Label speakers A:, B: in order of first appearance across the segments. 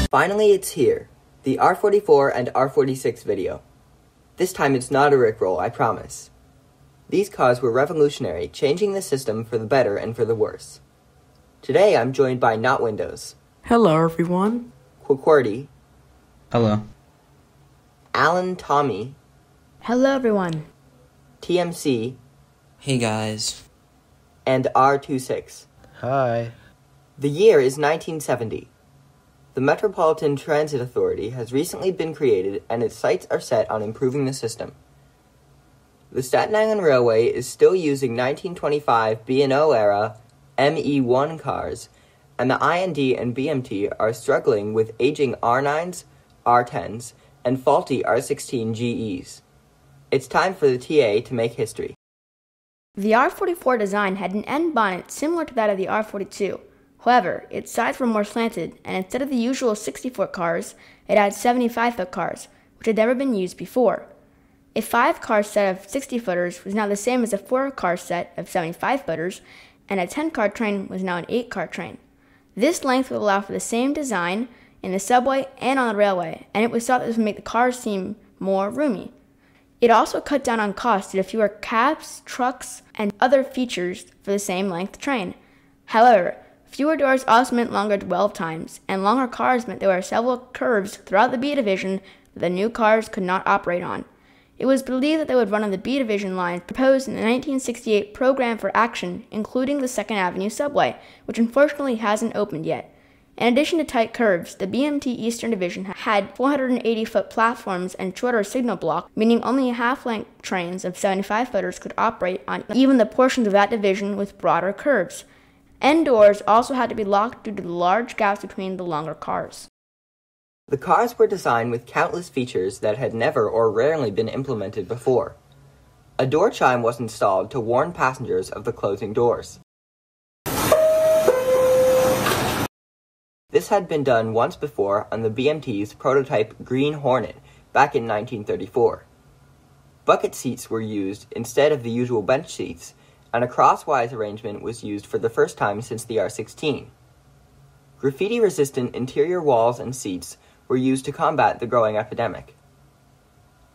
A: Finally, it's here. The R44 and R46 video. This time it's not a rickroll, I promise. These cars were revolutionary, changing the system for the better and for the worse. Today I'm joined by Notwindows.
B: Hello, everyone.
A: QQWERTY.
C: Hello.
A: Alan Tommy.
D: Hello, everyone.
A: TMC.
C: Hey, guys.
A: And R-TwoSix.
E: Hi.
A: The year is 1970. The Metropolitan Transit Authority has recently been created and its sights are set on improving the system. The Staten Island Railway is still using 1925 B&O era ME1 cars, and the I&D and BMT are struggling with aging R9s, R10s, and faulty R16 GEs. It's time for the TA to make history.
D: The R44 design had an end bonnet similar to that of the R42. However, its sides were more slanted, and instead of the usual 60-foot cars, it had 75-foot cars, which had never been used before. A 5-car set of 60-footers was now the same as a 4-car set of 75-footers, and a 10-car train was now an 8-car train. This length would allow for the same design in the subway and on the railway, and it was thought this would make the cars seem more roomy. It also cut down on costs due to fewer cabs, trucks, and other features for the same length train. However, fewer doors also meant longer dwell times, and longer cars meant there were several curves throughout the B division that the new cars could not operate on. It was believed that they would run on the B division line proposed in the 1968 Program for Action, including the 2nd Avenue subway, which unfortunately hasn't opened yet. In addition to tight curves, the BMT Eastern Division had 480-foot platforms and shorter signal block, meaning only half-length trains of 75-footers could operate on even the portions of that division with broader curves. End doors also had to be locked due to the large gaps between the longer cars.
A: The cars were designed with countless features that had never or rarely been implemented before. A door chime was installed to warn passengers of the closing doors. This had been done once before on the BMT's prototype Green Hornet back in 1934. Bucket seats were used instead of the usual bench seats, and a crosswise arrangement was used for the first time since the R16. Graffiti-resistant interior walls and seats were used to combat the growing epidemic.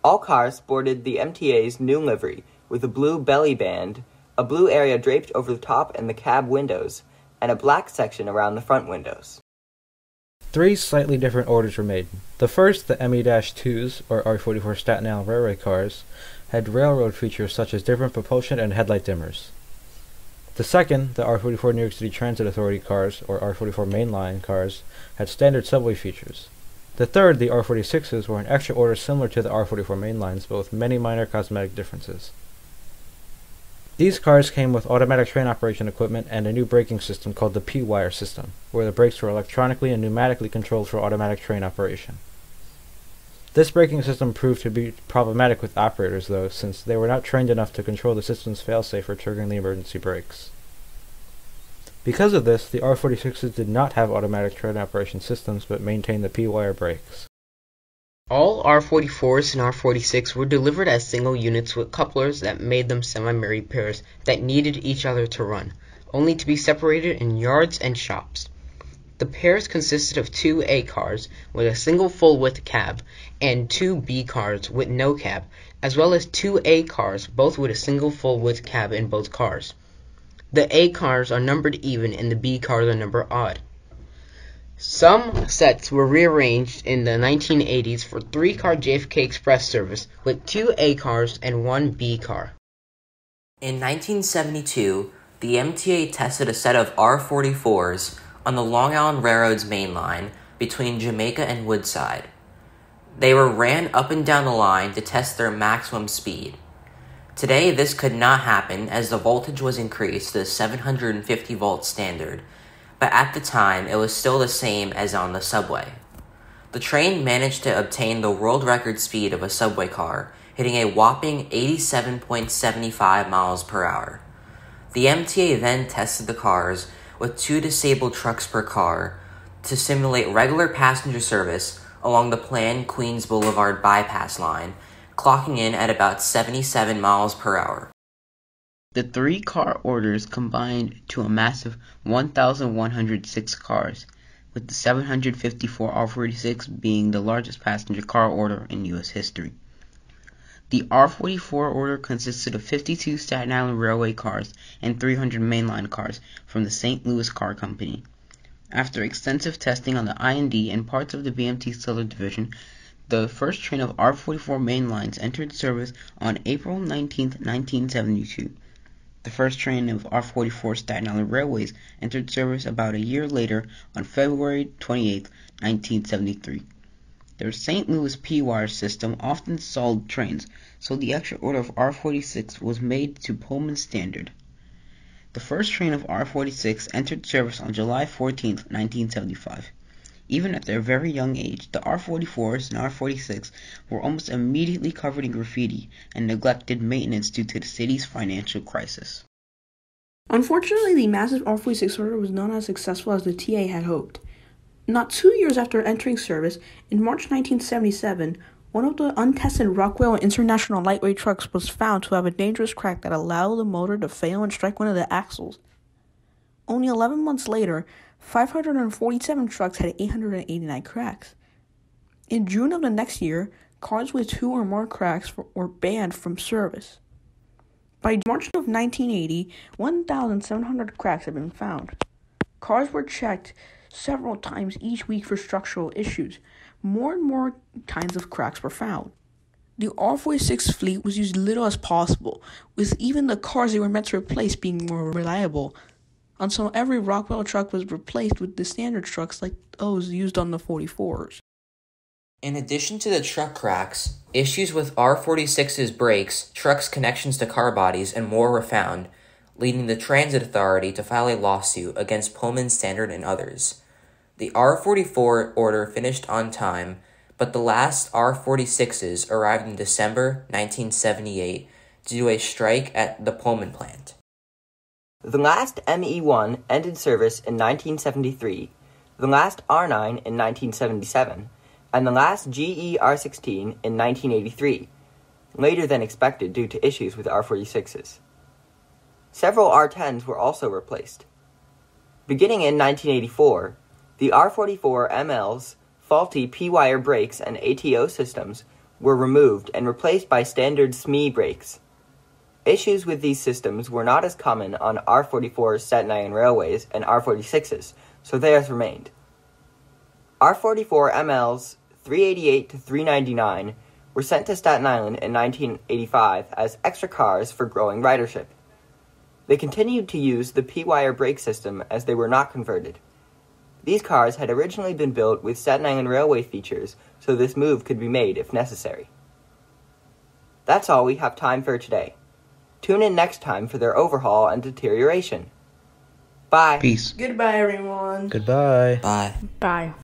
A: All cars sported the MTA's new livery with a blue belly band, a blue area draped over the top and the cab windows, and a black section around the front windows.
E: 3 slightly different orders were made. The first, the ME-2s, or R44 Staten Island Railway cars, had railroad features such as different propulsion and headlight dimmers. The second, the R44 New York City Transit Authority cars, or R44 mainline cars, had standard subway features. The third, the R46s, were an extra order similar to the R44 mainlines, but with many minor cosmetic differences. These cars came with automatic train operation equipment and a new braking system called the P-wire system, where the brakes were electronically and pneumatically controlled for automatic train operation. This braking system proved to be problematic with operators, though, since they were not trained enough to control the system's failsafe for triggering the emergency brakes. Because of this, the R46s did not have automatic train operation systems, but maintained the P-wire brakes.
C: All R44s and R46 were delivered as single units with couplers that made them semi-married pairs that needed each other to run, only to be separated in yards and shops. The pairs consisted of 2 A cars with a single full-width cab and 2 B cars with no cab, as well as 2 A cars, both with a single full-width cab in both cars. The A cars are numbered even and the B cars are numbered odd. Some sets were rearranged in the 1980s for 3-car JFK Express service with 2 A cars and 1 B car.
F: In 1972, the MTA tested a set of R44s on the Long Island Railroad's main line between Jamaica and Woodside. They were ran up and down the line to test their maximum speed. Today, this could not happen as the voltage was increased to the 750 volt standard, but at the time it was still the same as on the subway. The train managed to obtain the world record speed of a subway car, hitting a whopping 87.75 miles per hour. The MTA then tested the cars with 2 disabled trucks per car to simulate regular passenger service along the planned Queens Boulevard bypass line, clocking in at about 77 miles per hour.
C: The 3-car orders combined to a massive 1,106 cars. with the 754 R46 being the largest passenger car order in U.S. history. The R44 order consisted of 52 Staten Island Railway cars and 300 mainline cars from the St. Louis Car Company. After extensive testing on the I&D and parts of the BMT Solar Division, the first train of R44 mainlines entered service on April 19, 1972. The first train of R44 Staten Island Railways entered service about a year later on February 28, 1973. Their St. Louis P-wire system often stalled trains, so the extra order of R46 was made to Pullman standard. The first train of R46 entered service on July 14, 1975. Even at their very young age, the R44s and R46 were almost immediately covered in graffiti and neglected maintenance due to the city's financial crisis.
B: Unfortunately, the massive R46 order was not as successful as the TA had hoped. Not 2 years after entering service, in March 1977, one of the untested Rockwell International lightweight trucks was found to have a dangerous crack that allowed the motor to fail and strike one of the axles. Only 11 months later, 547 trucks had 889 cracks. In June of the next year, cars with 2 or more cracks were banned from service. By March of 1980, 1,700 cracks had been found. Cars were checked several times each week for structural issues. More and more kinds of cracks were found. The R46 fleet was used little as possible, with even the cars they were meant to replace being more reliable, until every Rockwell truck was replaced with the standard trucks like those used on the 44s.
F: In addition to the truck cracks, issues with R46's brakes, trucks' connections to car bodies, and more were found, leading the Transit Authority to file a lawsuit against Pullman Standard and others. The R44 order finished on time, but the last R46s arrived in December 1978 due to a strike at the Pullman plant.
A: The last ME1 ended service in 1973, the last R9 in 1977, and the last GE R16 in 1983, later than expected due to issues with R46s. Several R10s were also replaced. Beginning in 1984, the R44 ML's faulty P-wire brakes and ATO systems were removed and replaced by standard SME brakes. Issues with these systems were not as common on R44 Staten Island Railways and R46s, so theirs remained. R44 ML's 388 to 399 were sent to Staten Island in 1985 as extra cars for growing ridership. They continued to use the P-wire brake system as they were not converted. These cars had originally been built with Staten Island Railway features, so this move could be made if necessary. That's all we have time for today. Tune in next time for their overhaul and deterioration. Bye.
C: Peace.
B: Goodbye, everyone.
E: Goodbye.
F: Bye.
D: Bye.